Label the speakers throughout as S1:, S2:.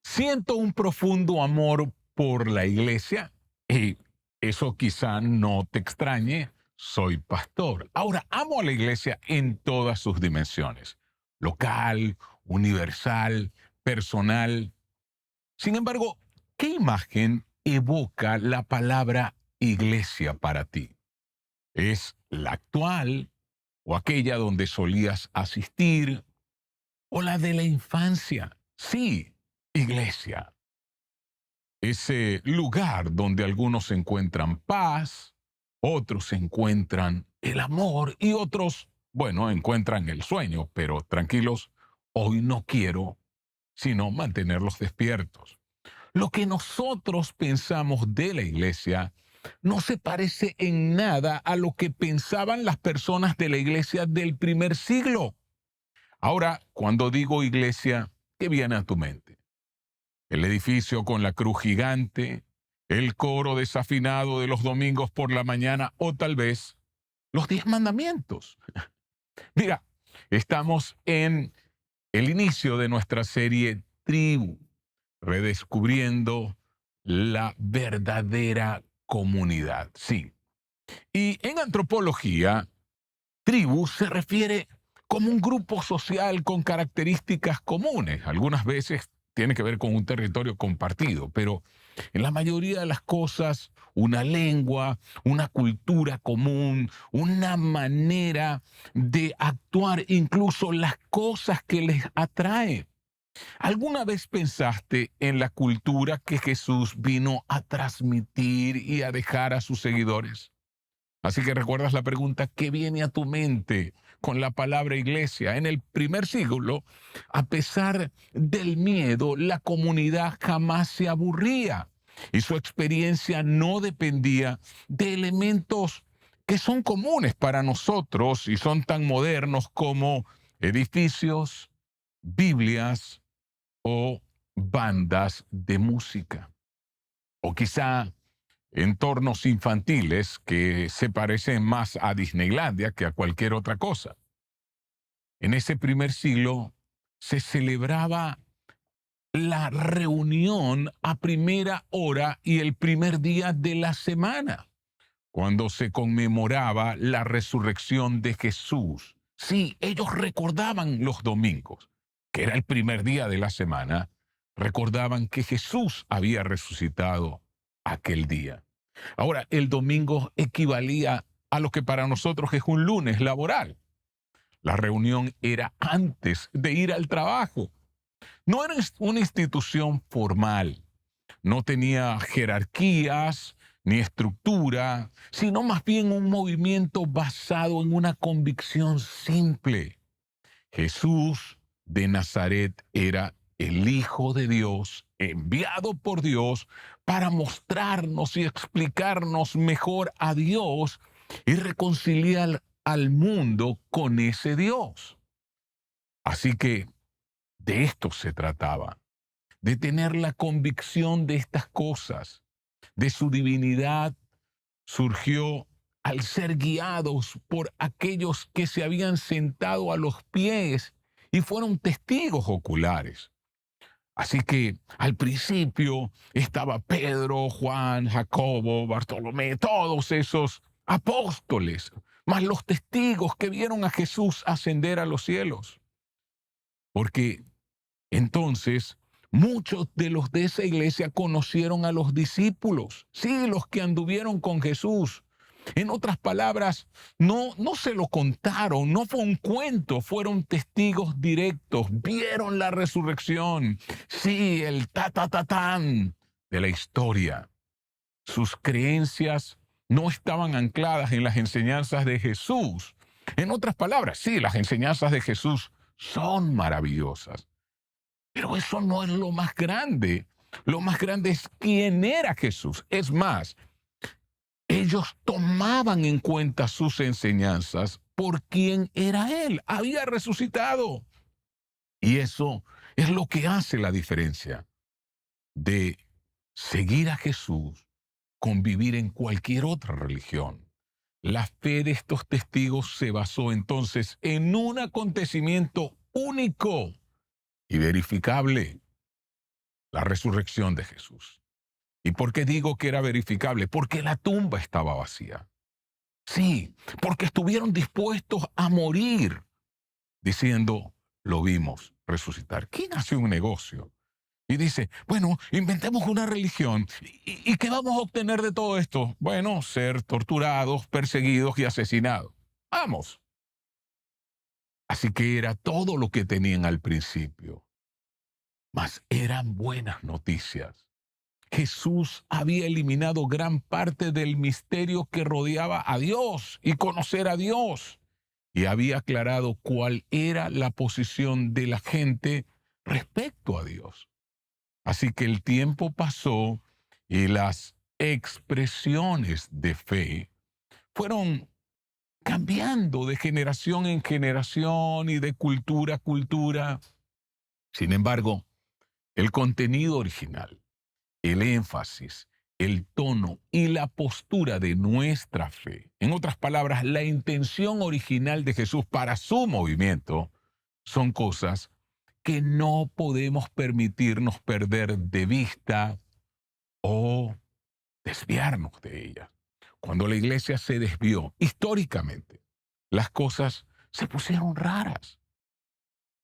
S1: Siento un profundo amor por la iglesia y eso quizá no te extrañe, soy pastor. Ahora, amo a la iglesia en todas sus dimensiones, local, universal, personal. Sin embargo, ¿qué imagen evoca la palabra iglesia para ti? ¿Es la actual o aquella donde solías asistir o la de la infancia? Sí, iglesia. Ese lugar donde algunos encuentran paz, otros encuentran el amor y otros, bueno, encuentran el sueño, pero tranquilos, hoy no quiero sino mantenerlos despiertos. Lo que nosotros pensamos de la iglesia no se parece en nada a lo que pensaban las personas de la iglesia del primer siglo. Ahora, cuando digo iglesia, ¿qué viene a tu mente? El edificio con la cruz gigante, el coro desafinado de los domingos por la mañana o tal vez los 10 mandamientos. Mira, estamos en el inicio de nuestra serie Tribu, redescubriendo la verdadera comunidad. Sí. Y en antropología, tribu se refiere como un grupo social con características comunes. Algunas veces tiene que ver con un territorio compartido, pero en la mayoría de las cosas, una lengua, una cultura común, una manera de actuar, incluso las cosas que les atraen. ¿Alguna vez pensaste en la cultura que Jesús vino a transmitir y a dejar a sus seguidores? Así que recuerdas la pregunta, ¿qué viene a tu mente con la palabra iglesia? En el primer siglo, a pesar del miedo, la comunidad jamás se aburría y su experiencia no dependía de elementos que son comunes para nosotros y son tan modernos como edificios, Biblias o bandas de música. O quizá entornos infantiles que se parecen más a Disneylandia que a cualquier otra cosa. En ese primer siglo se celebraba la reunión a primera hora y el primer día de la semana, cuando se conmemoraba la resurrección de Jesús. Sí, ellos recordaban los domingos, que era el primer día de la semana, recordaban que Jesús había resucitado aquel día. Ahora, el domingo equivalía a lo que para nosotros es un lunes laboral. La reunión era antes de ir al trabajo. No era una institución formal, no tenía jerarquías ni estructura, sino más bien un movimiento basado en una convicción simple. Jesús de Nazaret era el Hijo de Dios, enviado por Dios para mostrarnos y explicarnos mejor a Dios y reconciliar al mundo con ese Dios. Así que de esto se trataba, de tener la convicción de estas cosas, de su divinidad, surgió al ser guiados por aquellos que se habían sentado a los pies y fueron testigos oculares. Así que al principio estaba Pedro, Juan, Jacobo, Bartolomé, todos esos apóstoles, más los testigos que vieron a Jesús ascender a los cielos. Porque entonces muchos de los de esa iglesia conocieron a los discípulos, sí, los que anduvieron con Jesús. En otras palabras, no se lo contaron, no fue un cuento, fueron testigos directos, vieron la resurrección, sí, el ta-ta-ta-tan de la historia. Sus creencias no estaban ancladas en las enseñanzas de Jesús. En otras palabras, sí, las enseñanzas de Jesús son maravillosas, Pero eso no es lo más grande. Lo más grande es quién era Jesús. Es más, ellos tomaban en cuenta sus enseñanzas por quién era Él. Había resucitado. Y eso es lo que hace la diferencia de seguir a Jesús con vivir en cualquier otra religión. La fe de estos testigos se basó entonces en un acontecimiento único y verificable, la resurrección de Jesús. ¿Y por qué digo que era verificable? Porque la tumba estaba vacía. Sí, porque estuvieron dispuestos a morir diciendo, lo vimos resucitar. ¿Quién hace un negocio y dice, bueno, inventemos una religión y qué vamos a obtener de todo esto? Bueno, ser torturados, perseguidos y asesinados. Vamos. Así que era todo lo que tenían al principio, mas eran buenas noticias. Jesús había eliminado gran parte del misterio que rodeaba a Dios y conocer a Dios, y había aclarado cuál era la posición de la gente respecto a Dios. Así que el tiempo pasó y las expresiones de fe fueron cambiando de generación en generación y de cultura a cultura. Sin embargo, el contenido original, el énfasis, el tono y la postura de nuestra fe, en otras palabras, la intención original de Jesús para su movimiento, son cosas que no podemos permitirnos perder de vista o desviarnos de ellas. Cuando la iglesia se desvió históricamente, las cosas se pusieron raras.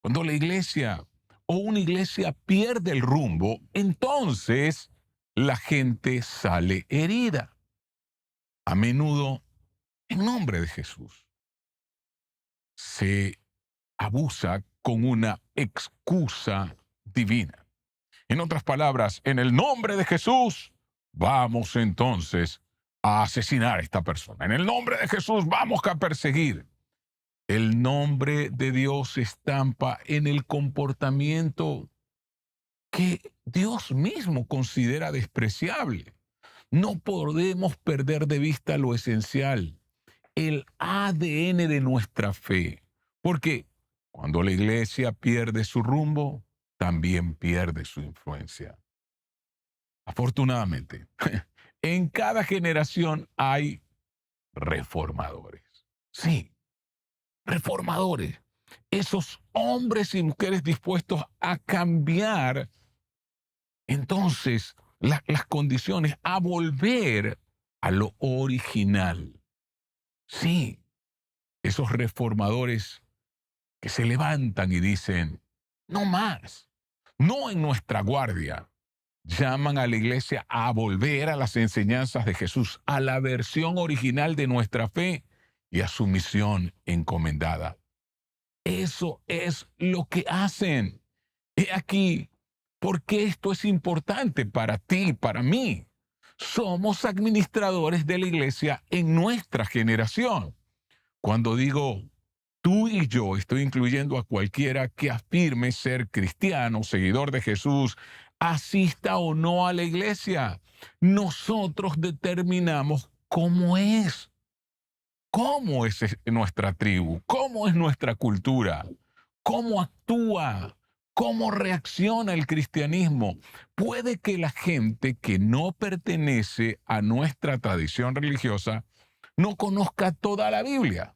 S1: Cuando la iglesia o una iglesia pierde el rumbo, entonces la gente sale herida, a menudo en nombre de Jesús. Se abusa con una excusa divina. En otras palabras, en el nombre de Jesús, vamos entonces a asesinar a esta persona. En el nombre de Jesús, vamos a perseguir. El nombre de Dios se estampa en el comportamiento que Dios mismo considera despreciable. No podemos perder de vista lo esencial, el ADN de nuestra fe, porque cuando la iglesia pierde su rumbo, también pierde su influencia. Afortunadamente, en cada generación hay reformadores. Sí, reformadores. Esos hombres y mujeres dispuestos a cambiar entonces las condiciones, a volver a lo original. Sí, esos reformadores que se levantan y dicen, no más, no en nuestra guardia. Llaman a la iglesia a volver a las enseñanzas de Jesús, a la versión original de nuestra fe y a su misión encomendada. Eso es lo que hacen. He aquí por qué esto es importante para ti y para mí. Somos administradores de la iglesia en nuestra generación. Cuando digo tú y yo, estoy incluyendo a cualquiera que afirme ser cristiano, seguidor de Jesús, asista o no a la iglesia. Nosotros determinamos cómo es nuestra tribu, cómo es nuestra cultura, cómo actúa, cómo reacciona el cristianismo. Puede que la gente que no pertenece a nuestra tradición religiosa no conozca toda la Biblia,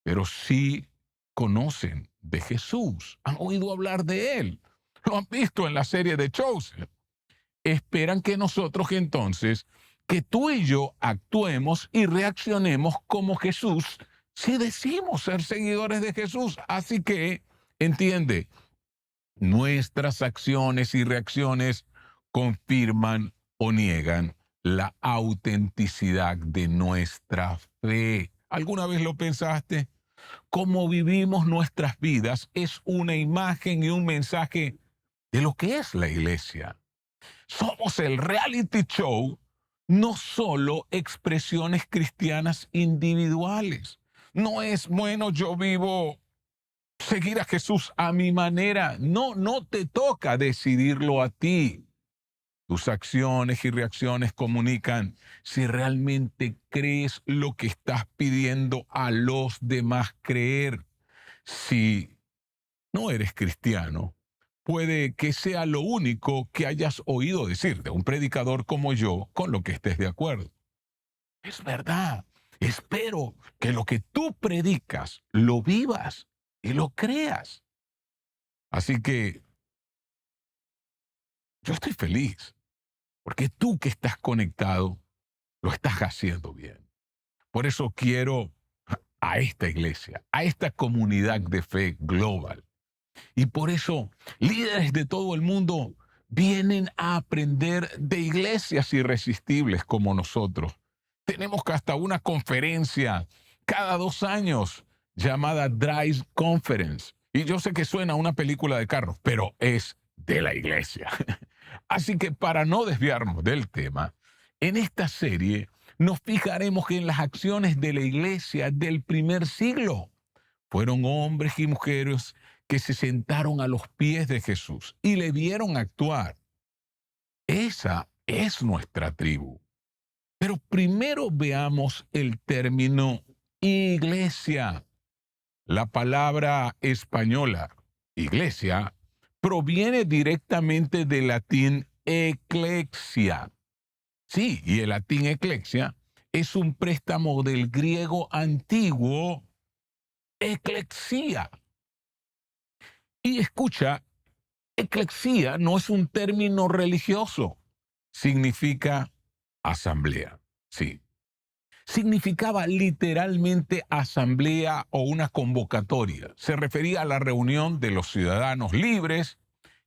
S1: pero sí conocen de Jesús, han oído hablar de Él, lo han visto en la serie de Chosen. Esperan que nosotros entonces, que tú y yo actuemos y reaccionemos como Jesús si decimos ser seguidores de Jesús. Así que, entiende, nuestras acciones y reacciones confirman o niegan la autenticidad de nuestra fe. ¿Alguna vez lo pensaste? Cómo vivimos nuestras vidas es una imagen y un mensaje de lo que es la iglesia. Somos el reality show, no solo expresiones cristianas individuales. No es, bueno, yo vivo seguir a Jesús a mi manera. No, no te toca decidirlo a ti. Tus acciones y reacciones comunican si realmente crees lo que estás pidiendo a los demás creer. Si no eres cristiano, puede que sea lo único que hayas oído decir de un predicador como yo, con lo que estés de acuerdo. Es verdad. Espero que lo que tú predicas lo vivas y lo creas. Así que yo estoy feliz, porque tú que estás conectado, lo estás haciendo bien. Por eso quiero a esta iglesia, a esta comunidad de fe global. Y por eso líderes de todo el mundo vienen a aprender de iglesias irresistibles como nosotros. Tenemos que hasta una conferencia cada 2 años llamada Drive Conference. Y yo sé que suena a una película de carros, pero es de la iglesia. Así que para no desviarnos del tema, en esta serie nos fijaremos en las acciones de la iglesia del primer siglo. Fueron hombres y mujeres que se sentaron a los pies de Jesús y le vieron actuar. Esa es nuestra tribu. Pero primero veamos el término iglesia. La palabra española, iglesia, proviene directamente del latín eclesia. Sí, y el latín eclesia es un préstamo del griego antiguo eclexia. Y escucha, eclexia no es un término religioso, significa asamblea. Sí, significaba literalmente asamblea o una convocatoria. Se refería a la reunión de los ciudadanos libres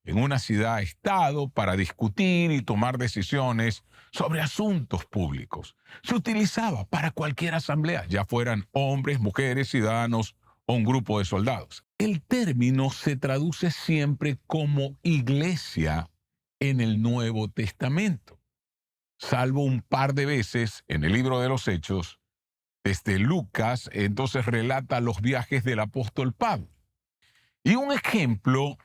S1: en una ciudad-estado para discutir y tomar decisiones sobre asuntos públicos. Se utilizaba para cualquier asamblea, ya fueran hombres, mujeres, ciudadanos o un grupo de soldados. El término se traduce siempre como iglesia en el Nuevo Testamento, salvo un par de veces en el libro de los Hechos. Lucas entonces relata los viajes del apóstol Pablo. Y un ejemplo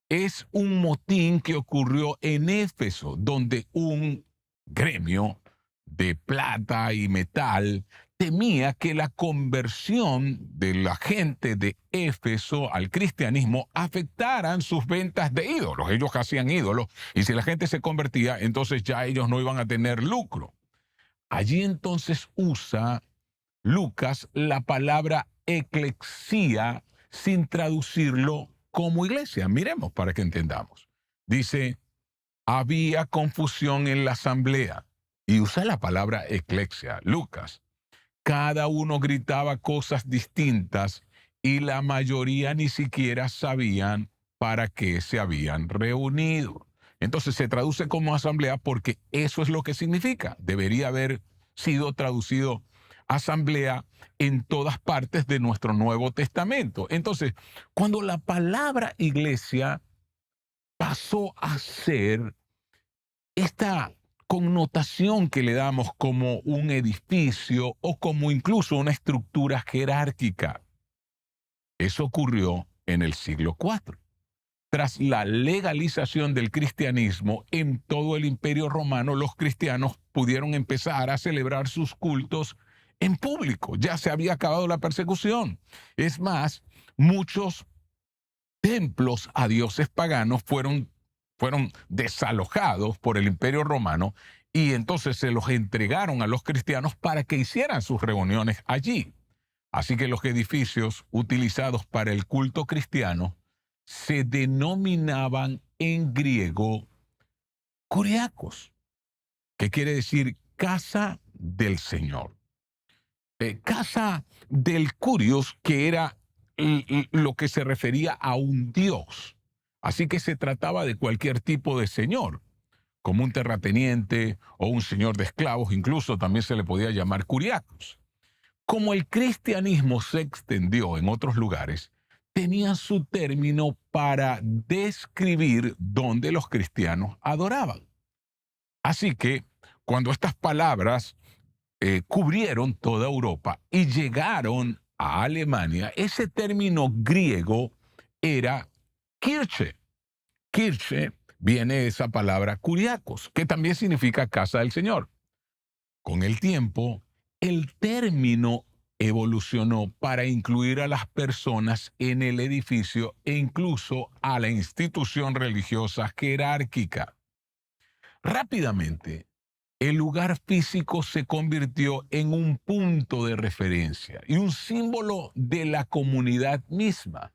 S1: es un motín que ocurrió en Éfeso, donde un gremio de plata y metal temía que la conversión de la gente de Éfeso al cristianismo afectaran sus ventas de ídolos. Ellos hacían ídolos y si la gente se convertía, entonces ya ellos no iban a tener lucro. Allí entonces usa Lucas la palabra eclexía sin traducirlo como iglesia. Miremos para que entendamos. Dice, había confusión en la asamblea. Y usa la palabra eclexia, Lucas. Cada uno gritaba cosas distintas y la mayoría ni siquiera sabían para qué se habían reunido. Entonces se traduce como asamblea porque eso es lo que significa. Debería haber sido traducido asamblea en todas partes de nuestro Nuevo Testamento. Entonces, cuando la palabra iglesia pasó a ser esta connotación que le damos como un edificio o como incluso una estructura jerárquica. Eso ocurrió en el siglo IV. Tras la legalización del cristianismo en todo el Imperio Romano, los cristianos pudieron empezar a celebrar sus cultos en público. Ya se había acabado la persecución. Es más, muchos templos a dioses paganos fueron desalojados por el Imperio Romano y entonces se los entregaron a los cristianos para que hicieran sus reuniones allí. Así que los edificios utilizados para el culto cristiano se denominaban en griego kuriakos, que quiere decir casa del Señor. Casa del Curios, que era lo que se refería a un dios. Así que se trataba de cualquier tipo de señor, como un terrateniente o un señor de esclavos, incluso también se le podía llamar curiacos. Como el cristianismo se extendió en otros lugares, tenía su término para describir dónde los cristianos adoraban. Así que cuando estas palabras cubrieron toda Europa y llegaron a Alemania, ese término griego era Kirche. Kirche viene de esa palabra kuriakos, que también significa casa del Señor. Con el tiempo, el término evolucionó para incluir a las personas en el edificio e incluso a la institución religiosa jerárquica. Rápidamente, el lugar físico se convirtió en un punto de referencia y un símbolo de la comunidad misma.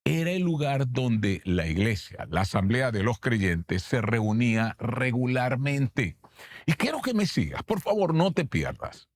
S1: Era el lugar donde la iglesia, la asamblea de los creyentes, se reunía regularmente. Y quiero que me sigas, por favor, no te pierdas.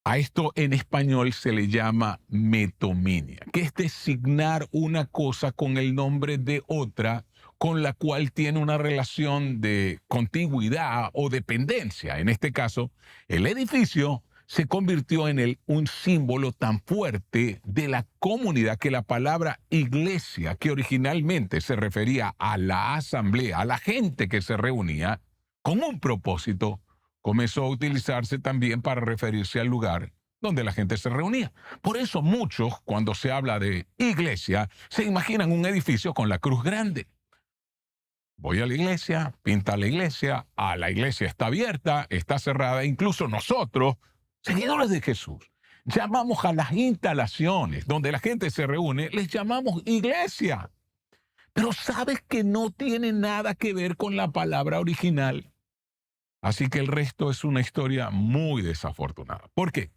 S1: A esto en español se le llama metominio, que es designar una cosa con el nombre de otra con la cual tiene una relación de contigüidad o dependencia. En este caso, el edificio se convirtió en un símbolo tan fuerte de la comunidad que la palabra iglesia, que originalmente se refería a la asamblea, a la gente que se reunía con un propósito, comenzó a utilizarse también para referirse al lugar donde la gente se reunía. Por eso muchos, cuando se habla de iglesia, se imaginan un edificio con la cruz grande. Voy a la iglesia, pinta la iglesia está abierta, está cerrada, incluso nosotros, seguidores de Jesús, llamamos a las instalaciones donde la gente se reúne, les llamamos iglesia. Pero sabes que no tiene nada que ver con la palabra original. Así que el resto es una historia muy desafortunada. ¿Por qué?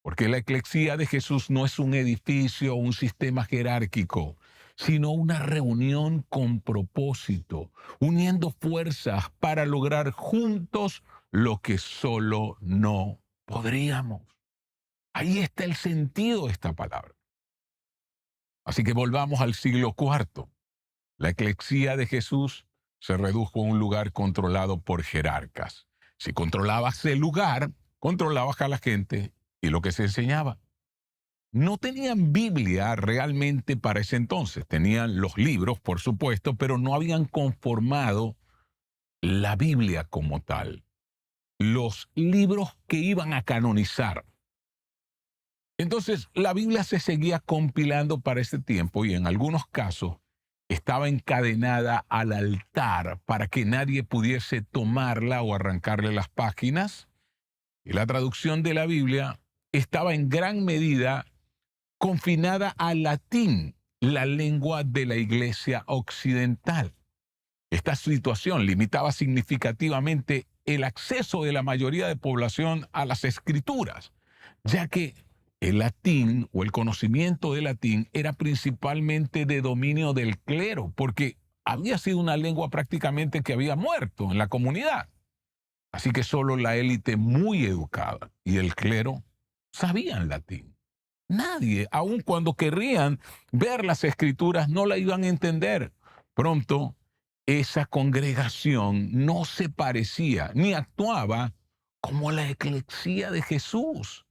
S1: Porque la eclesía de Jesús no es un edificio o un sistema jerárquico, sino una reunión con propósito, uniendo fuerzas para lograr juntos lo que solo no podríamos. Ahí está el sentido de esta palabra. Así que volvamos al siglo IV. La eclesía de Jesús se redujo a un lugar controlado por jerarcas. Si controlabas el lugar, controlabas a la gente y lo que se enseñaba. No tenían Biblia realmente para ese entonces. Tenían los libros, por supuesto, pero no habían conformado la Biblia como tal. Los libros que iban a canonizar. Entonces, la Biblia se seguía compilando para ese tiempo y en algunos casos estaba encadenada al altar para que nadie pudiese tomarla o arrancarle las páginas. Y la traducción de la Biblia estaba en gran medida confinada al latín, la lengua de la Iglesia occidental. Esta situación limitaba significativamente el acceso de la mayoría de población a las escrituras, ya que el latín o el conocimiento del latín era principalmente de dominio del clero, porque había sido una lengua prácticamente que había muerto en la comunidad. Así que solo la élite muy educada y el clero sabían latín. Nadie, aun cuando querrían ver las escrituras, no la iban a entender. Pronto, esa congregación no se parecía ni actuaba como la eclesía de Jesús.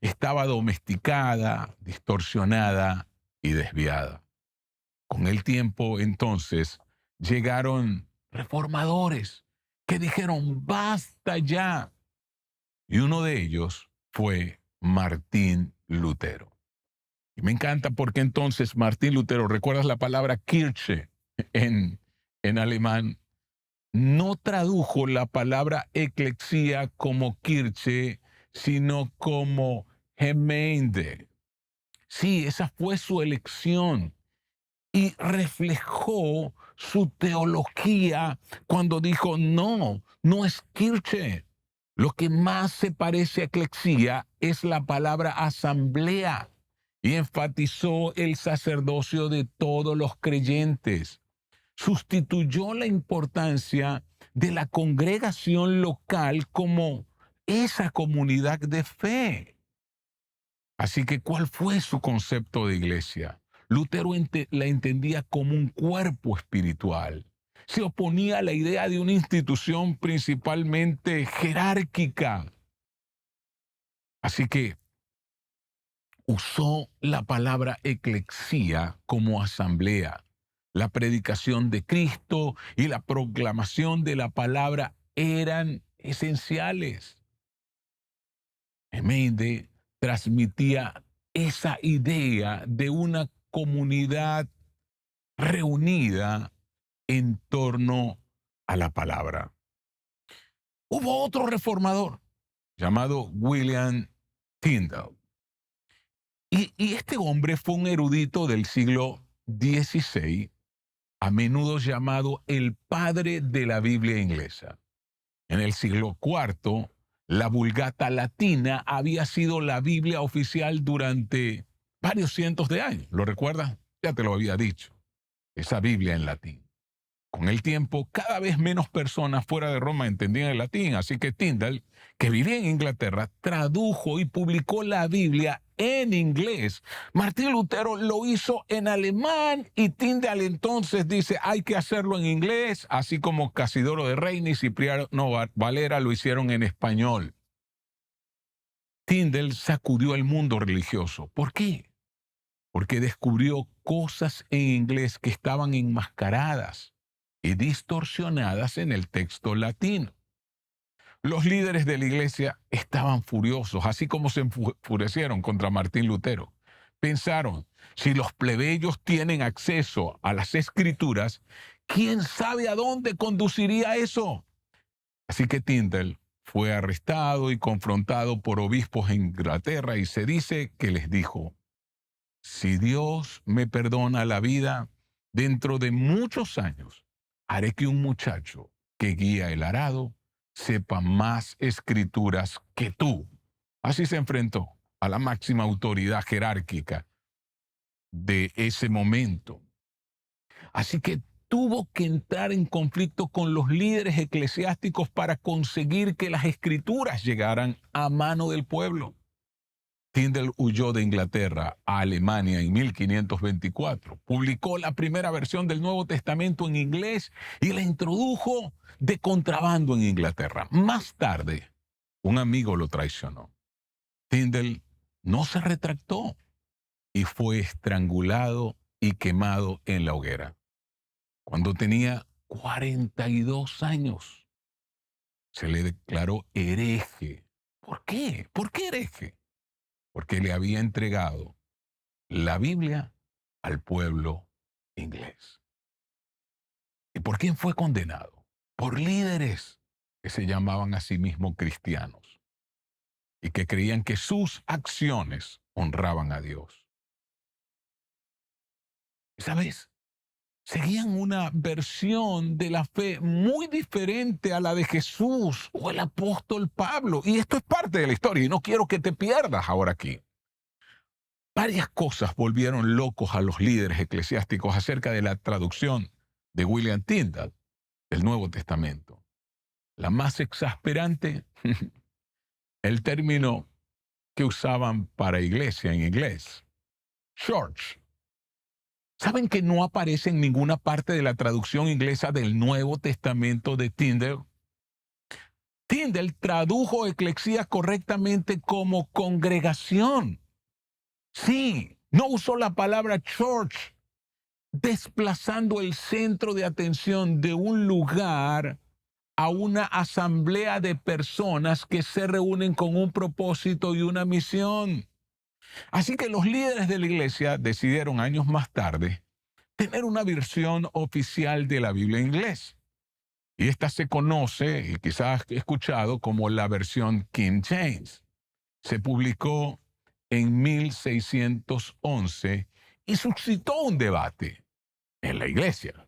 S1: Estaba domesticada, distorsionada y desviada. Con el tiempo, entonces, llegaron reformadores que dijeron, basta ya. Y uno de ellos fue Martín Lutero. Y me encanta porque entonces Martín Lutero, ¿recuerdas la palabra Kirche en alemán? No tradujo la palabra eclesía como Kirche, sino como Gemeinde. Sí, esa fue su elección y reflejó su teología cuando dijo, no, no es Kirche. Lo que más se parece a eclesía es la palabra asamblea y enfatizó el sacerdocio de todos los creyentes. Sustituyó la importancia de la congregación local como esa comunidad de fe. Así que, ¿cuál fue su concepto de iglesia? Lutero la entendía como un cuerpo espiritual. Se oponía a la idea de una institución principalmente jerárquica. Así que usó la palabra eclesía como asamblea. La predicación de Cristo y la proclamación de la palabra eran esenciales. Emanuel transmitía esa idea de una comunidad reunida en torno a la palabra. Hubo otro reformador llamado William Tyndale. Y este hombre fue un erudito del siglo XVI, a menudo llamado el padre de la Biblia inglesa. En el siglo IV, la Vulgata latina había sido la Biblia oficial durante varios cientos de años. ¿Lo recuerdas? Ya te lo había dicho. Esa Biblia en latín. Con el tiempo, cada vez menos personas fuera de Roma entendían el latín, así que Tyndale, que vivía en Inglaterra, tradujo y publicó la Biblia en inglés. Martín Lutero lo hizo en alemán y Tyndale entonces dice, hay que hacerlo en inglés, así como Casidoro de Reina y Cipriano Valera lo hicieron en español. Tyndale sacudió el mundo religioso. ¿Por qué? Porque descubrió cosas en inglés que estaban enmascaradas y distorsionadas en el texto latino. Los líderes de la iglesia estaban furiosos, así como se enfurecieron contra Martín Lutero. Pensaron, si los plebeyos tienen acceso a las escrituras, ¿quién sabe a dónde conduciría eso? Así que Tyndale fue arrestado y confrontado por obispos en Inglaterra y se dice que les dijo, si Dios me perdona la vida, dentro de muchos años haré que un muchacho que guía el arado sepa más escrituras que tú. Así se enfrentó a la máxima autoridad jerárquica de ese momento. Así que tuvo que entrar en conflicto con los líderes eclesiásticos para conseguir que las escrituras llegaran a mano del pueblo. Tyndale huyó de Inglaterra a Alemania en 1524. Publicó la primera versión del Nuevo Testamento en inglés y la introdujo de contrabando en Inglaterra. Más tarde, un amigo lo traicionó. Tyndale no se retractó y fue estrangulado y quemado en la hoguera. Cuando tenía 42 años, se le declaró hereje. ¿Por qué? ¿Por qué hereje? Porque le había entregado la Biblia al pueblo inglés. ¿Y por quién fue condenado? Por líderes que se llamaban a sí mismos cristianos y que creían que sus acciones honraban a Dios. ¿Sabes? Seguían una versión de la fe muy diferente a la de Jesús o el apóstol Pablo. Y esto es parte de la historia y no quiero que te pierdas ahora aquí. Varias cosas volvieron locos a los líderes eclesiásticos acerca de la traducción de William Tyndale del Nuevo Testamento. La más exasperante, el término que usaban para iglesia en inglés, church. ¿Saben que no aparece en ninguna parte de la traducción inglesa del Nuevo Testamento de Tyndale? Tyndale tradujo eclesía correctamente como congregación. Sí, no usó la palabra church, desplazando el centro de atención de un lugar a una asamblea de personas que se reúnen con un propósito y una misión. Así que los líderes de la iglesia decidieron años más tarde tener una versión oficial de la Biblia en inglés. Y esta se conoce, y quizás has escuchado, como la versión King James. Se publicó en 1611 y suscitó un debate en la iglesia.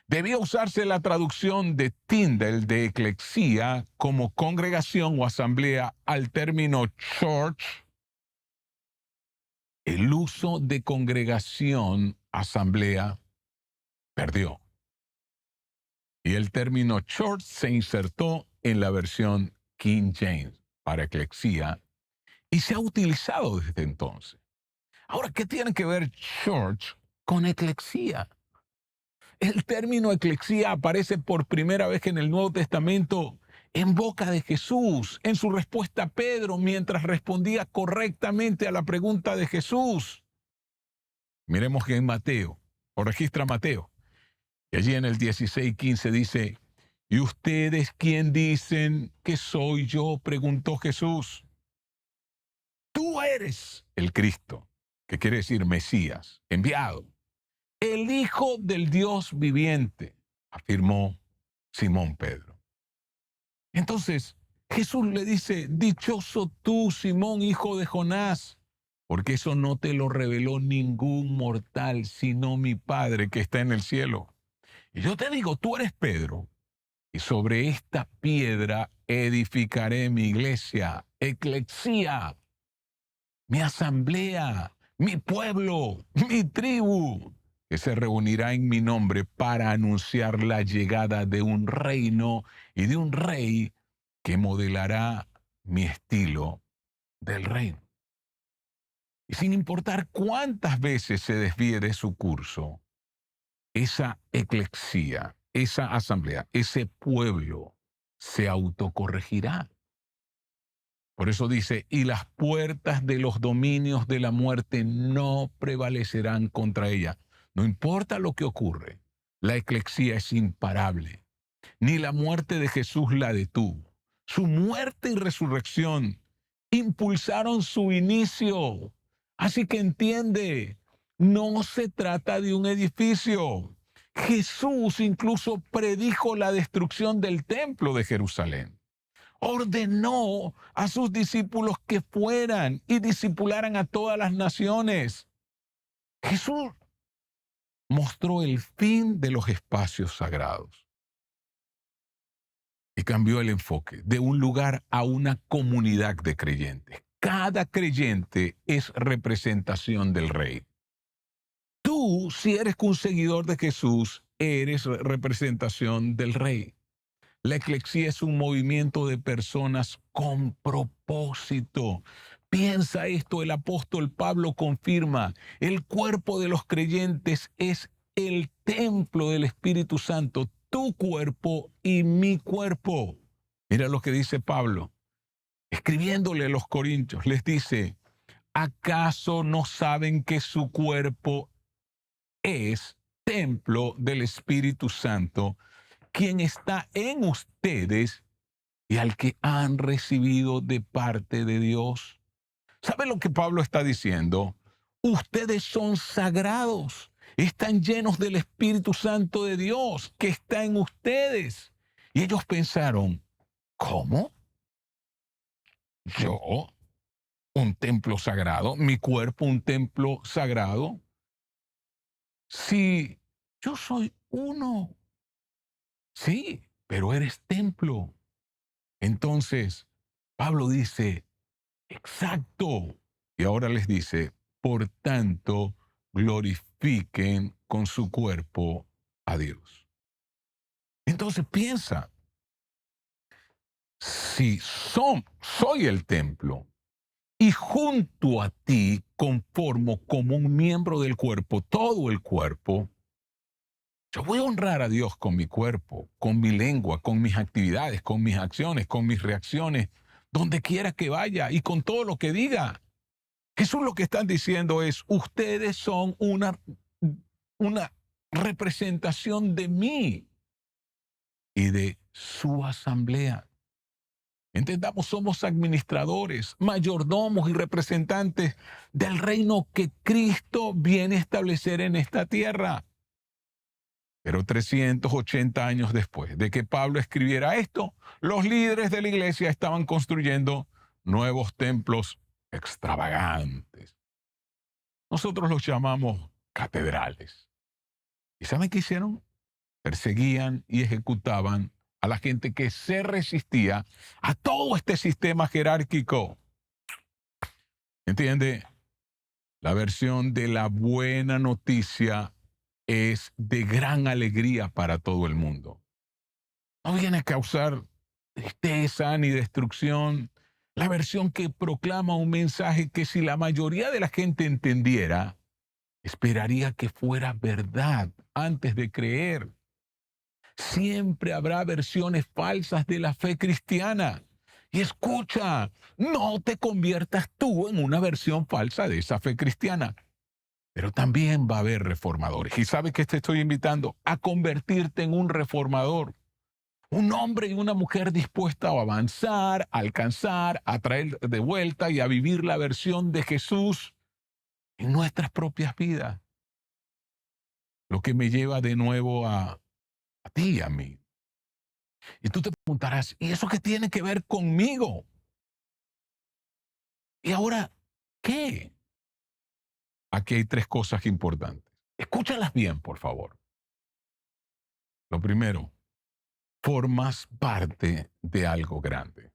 S1: ¿Debía usarse la traducción de Tyndale de eclesía como congregación o asamblea al término church? El uso de congregación, asamblea, perdió. Y el término church se insertó en la versión King James para eclesía y se ha utilizado desde entonces. Ahora, ¿qué tiene que ver church con eclesía? El término eclesía aparece por primera vez en el Nuevo Testamento en boca de Jesús, en su respuesta a Pedro, mientras respondía correctamente a la pregunta de Jesús. Miremos que en Mateo, o registra Mateo, y allí en el 16:15 dice, ¿y ustedes quién dicen que soy yo? Preguntó Jesús. Tú eres el Cristo, que quiere decir Mesías, enviado. El Hijo del Dios viviente, afirmó Simón Pedro. Entonces, Jesús le dice, dichoso tú, Simón, hijo de Jonás, porque eso no te lo reveló ningún mortal, sino mi Padre que está en el cielo. Y yo te digo, tú eres Pedro, y sobre esta piedra edificaré mi iglesia, eclesía, mi asamblea, mi pueblo, mi tribu, que se reunirá en mi nombre para anunciar la llegada de un reino y de un rey que modelará mi estilo del reino. Y sin importar cuántas veces se desvíe de su curso, esa eclesía, esa asamblea, ese pueblo se autocorregirá. Por eso dice, y las puertas de los dominios de la muerte no prevalecerán contra ella. No importa lo que ocurre, la eclesía es imparable. Ni la muerte de Jesús la detuvo. Su muerte y resurrección impulsaron su inicio. Así que entiende, no se trata de un edificio. Jesús incluso predijo la destrucción del templo de Jerusalén. Ordenó a sus discípulos que fueran y discipularan a todas las naciones. Jesús mostró el fin de los espacios sagrados y cambió el enfoque de un lugar a una comunidad de creyentes. Cada creyente es representación del Rey. Tú, si eres un seguidor de Jesús, eres representación del Rey. La eclesía es un movimiento de personas con propósito. Piensa esto, el apóstol Pablo confirma, el cuerpo de los creyentes es el templo del Espíritu Santo, tu cuerpo y mi cuerpo. Mira lo que dice Pablo, escribiéndole a los corintios, les dice, ¿acaso no saben que su cuerpo es templo del Espíritu Santo, quien está en ustedes y al que han recibido de parte de Dios? ¿Sabe lo que Pablo está diciendo? Ustedes son sagrados, están llenos del Espíritu Santo de Dios que está en ustedes. Y ellos pensaron, ¿cómo? ¿Yo? ¿Un templo sagrado? ¿Mi cuerpo un templo sagrado? Si yo soy uno, sí, pero eres templo. Entonces, Pablo dice, exacto. Y ahora les dice, por tanto, glorifiquen con su cuerpo a Dios. Entonces piensa, si soy el templo y junto a ti conformo como un miembro del cuerpo, todo el cuerpo, yo voy a honrar a Dios con mi cuerpo, con mi lengua, con mis actividades, con mis acciones, con mis reacciones, donde quiera que vaya y con todo lo que diga. Jesús lo que están diciendo es, ustedes son una representación de mí y de su asamblea. Entendamos, somos administradores, mayordomos y representantes del reino que Cristo viene a establecer en esta tierra. Pero 380 años después de que Pablo escribiera esto, los líderes de la iglesia estaban construyendo nuevos templos extravagantes. Nosotros los llamamos catedrales. ¿Y saben qué hicieron? Perseguían y ejecutaban a la gente que se resistía a todo este sistema jerárquico. ¿Entiende? La versión de la buena noticia es de gran alegría para todo el mundo. No viene a causar tristeza ni destrucción. La versión que proclama un mensaje que si la mayoría de la gente entendiera, esperaría que fuera verdad antes de creer. Siempre habrá versiones falsas de la fe cristiana. Y escucha, no te conviertas tú en una versión falsa de esa fe cristiana. Pero también va a haber reformadores. ¿Y sabes qué te estoy invitando? A convertirte en un reformador. Un hombre y una mujer dispuesta a avanzar, a alcanzar, a traer de vuelta y a vivir la versión de Jesús en nuestras propias vidas. Lo que me lleva de nuevo a ti y a mí. Y tú te preguntarás, ¿y eso qué tiene que ver conmigo? ¿Y ahora qué? Aquí hay tres cosas importantes. Escúchalas bien, por favor. Lo primero, formas parte de algo grande,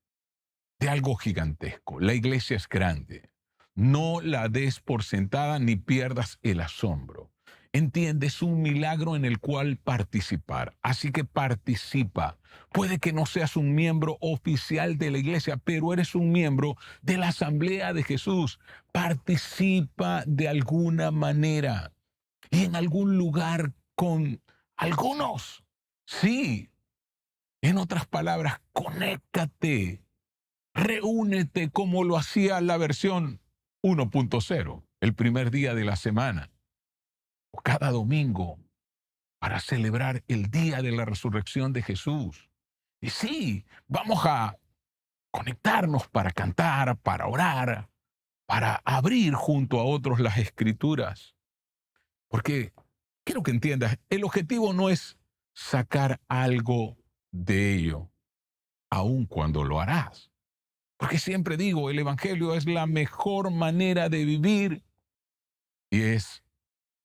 S1: de algo gigantesco. La iglesia es grande. No la des por sentada ni pierdas el asombro. Entiende, es un milagro en el cual participar. Así que participa. Puede que no seas un miembro oficial de la iglesia, pero eres un miembro de la Asamblea de Jesús. Participa de alguna manera y en algún lugar con algunos. Sí, en otras palabras, conéctate. Reúnete como lo hacía la versión 1.0, el primer día de la semana, o cada domingo, para celebrar el día de la resurrección de Jesús. Y sí, vamos a conectarnos para cantar, para orar, para abrir junto a otros las escrituras. Porque quiero que entiendas, el objetivo no es sacar algo de ello, aun cuando lo harás. Porque siempre digo, el Evangelio es la mejor manera de vivir y es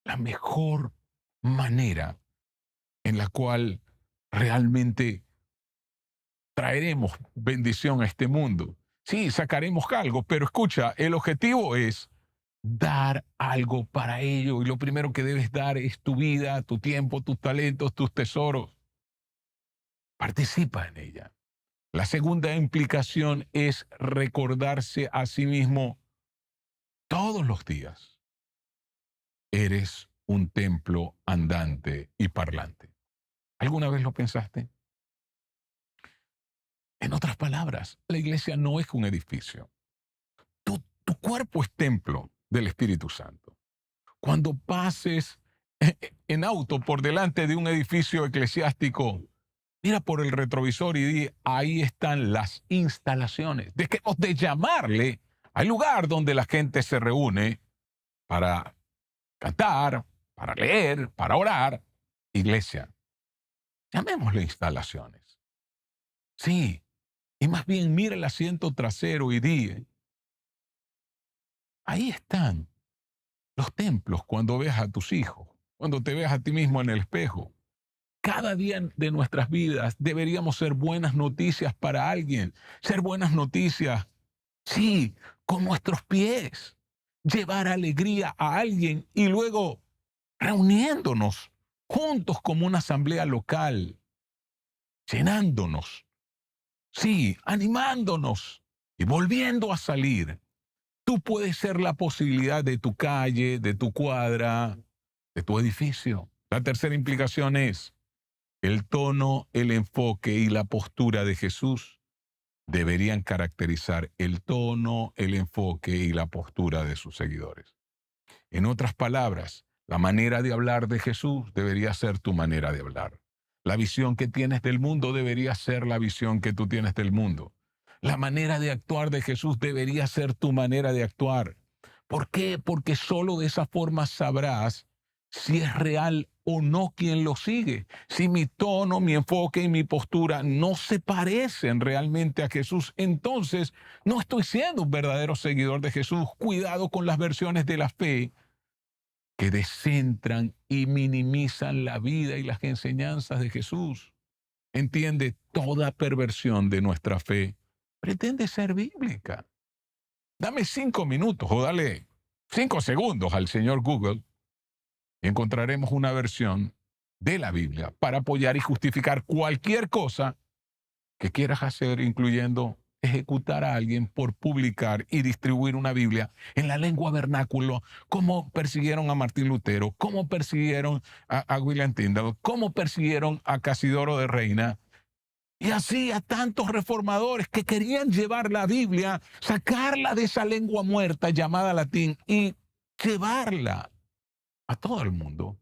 S1: la mejor manera en la cual realmente traeremos bendición a este mundo. Sí, sacaremos algo, pero escucha, el objetivo es dar algo para ello y lo primero que debes dar es tu vida, tu tiempo, tus talentos, tus tesoros. Participa en ella. La segunda implicación es recordarse a sí mismo todos los días. Eres un templo andante y parlante. ¿Alguna vez lo pensaste? En otras palabras, la iglesia no es un edificio. Tu cuerpo es templo del Espíritu Santo. Cuando pases en auto por delante de un edificio eclesiástico, mira por el retrovisor y di, ahí están las instalaciones. Dejemos de llamarle al lugar donde la gente se reúne para cantar, para leer, para orar. Iglesia, llamémosle instalaciones. Sí, y más bien mira el asiento trasero y di, ahí están los templos cuando veas a tus hijos, cuando te veas a ti mismo en el espejo. Cada día de nuestras vidas deberíamos ser buenas noticias para alguien, ser buenas noticias, sí, con nuestros pies, llevar alegría a alguien y luego reuniéndonos juntos como una asamblea local, llenándonos, sí, animándonos y volviendo a salir. Tú puedes ser la posibilidad de tu calle, de tu cuadra, de tu edificio. La tercera implicación es el tono, el enfoque y la postura de Jesús deberían caracterizar el tono, el enfoque y la postura de sus seguidores. En otras palabras, la manera de hablar de Jesús debería ser tu manera de hablar. La visión que tienes del mundo debería ser la visión que tú tienes del mundo. La manera de actuar de Jesús debería ser tu manera de actuar. ¿Por qué? Porque solo de esa forma sabrás si es real o no quien lo sigue. Si mi tono, mi enfoque y mi postura no se parecen realmente a Jesús, entonces no estoy siendo un verdadero seguidor de Jesús. Cuidado con las versiones de la fe que descentran y minimizan la vida y las enseñanzas de Jesús. Entiende, toda perversión de nuestra fe pretende ser bíblica. Dame 5 minutos o dale 5 segundos al señor Google y encontraremos una versión de la Biblia para apoyar y justificar cualquier cosa que quieras hacer, incluyendo ejecutar a alguien por publicar y distribuir una Biblia en la lengua vernáculo, como persiguieron a Martín Lutero, como persiguieron a William Tyndale, como persiguieron a Casidoro de Reina, y así a tantos reformadores que querían llevar la Biblia, sacarla de esa lengua muerta llamada latín y llevarla a todo el mundo.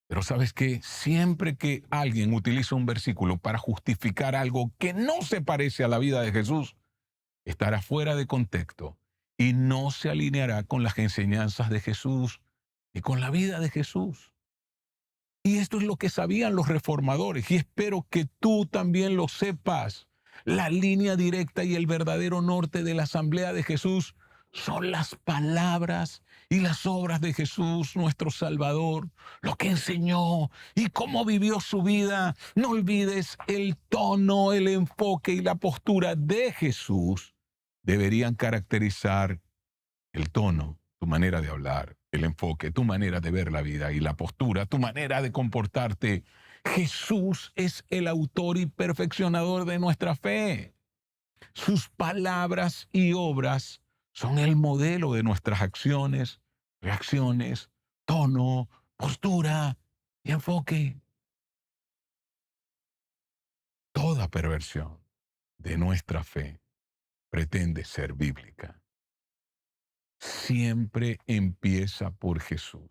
S1: Pero ¿sabes qué? Siempre que alguien utiliza un versículo para justificar algo que no se parece a la vida de Jesús, estará fuera de contexto y no se alineará con las enseñanzas de Jesús y con la vida de Jesús. Y esto es lo que sabían los reformadores, y espero que tú también lo sepas. La línea directa y el verdadero norte de la Asamblea de Jesús son las palabras y las obras de Jesús, nuestro Salvador, lo que enseñó y cómo vivió su vida. No olvides el tono, el enfoque y la postura de Jesús deberían caracterizar el tono, tu manera de hablar, el enfoque, tu manera de ver la vida y la postura, tu manera de comportarte. Jesús es el autor y perfeccionador de nuestra fe. Sus palabras y obras son el modelo de nuestras acciones, reacciones, tono, postura y enfoque. Toda perversión de nuestra fe pretende ser bíblica. Siempre empieza por Jesús.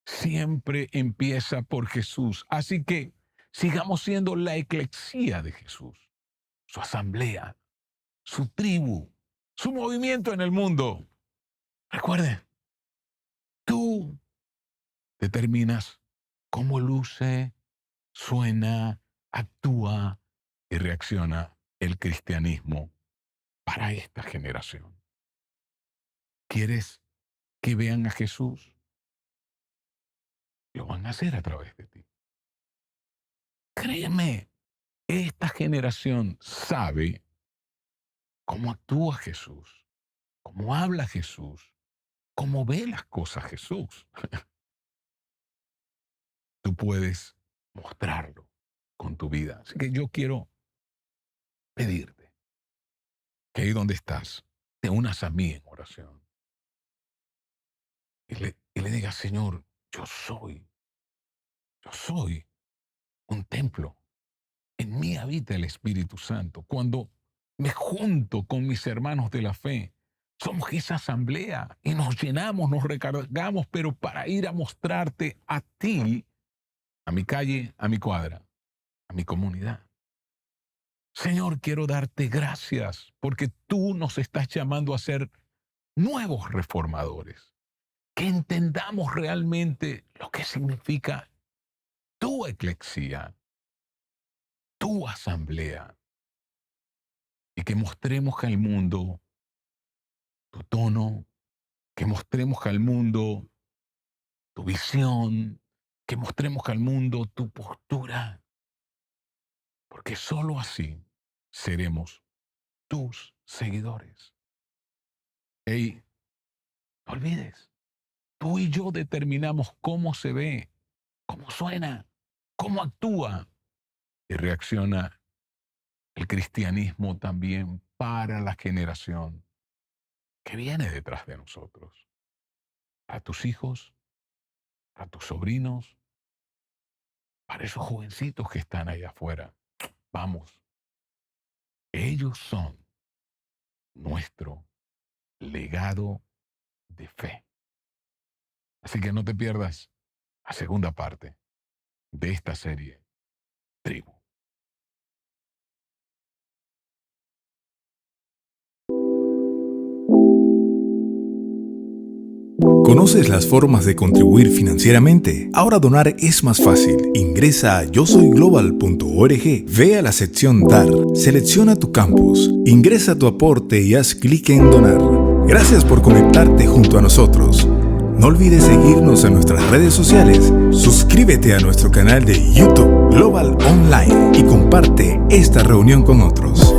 S1: Siempre empieza por Jesús. Así que sigamos siendo la eclesía de Jesús, su asamblea, su tribu, su movimiento en el mundo. Recuerde, tú determinas cómo luce, suena, actúa y reacciona el cristianismo para esta generación. ¿Quieres que vean a Jesús? Lo van a hacer a través de ti. Créeme, esta generación sabe cómo actúa Jesús, cómo habla Jesús, cómo ve las cosas Jesús. Tú puedes mostrarlo con tu vida. Así que yo quiero pedirte que ahí donde estás, te unas a mí en oración. Y le digas, Señor, yo soy un templo. En mí habita el Espíritu Santo. Cuando me junto con mis hermanos de la fe, somos esa asamblea y nos llenamos, nos recargamos, pero para ir a mostrarte a ti, a mi calle, a mi cuadra, a mi comunidad. Señor, quiero darte gracias porque tú nos estás llamando a ser nuevos reformadores. Que entendamos realmente lo que significa tu eclesía, tu asamblea, y que mostremos al mundo tu tono, que mostremos al mundo tu visión, que mostremos al mundo tu postura, porque sólo así seremos tus seguidores. Hey, no olvides, tú y yo determinamos cómo se ve, cómo suena, cómo actúa y reacciona el cristianismo también para la generación que viene detrás de nosotros. Para tus hijos, para tus sobrinos, para esos jovencitos que están ahí afuera. Vamos, ellos son nuestro legado de fe. Así que no te pierdas la segunda parte de esta serie, Tribu.
S2: ¿Conoces las formas de contribuir financieramente? Ahora donar es más fácil. Ingresa a yosoyglobal.org, ve a la sección Dar, selecciona tu campus, ingresa tu aporte y haz clic en Donar. Gracias por conectarte junto a nosotros. No olvides seguirnos en nuestras redes sociales, suscríbete a nuestro canal de YouTube Global Online y comparte esta reunión con otros.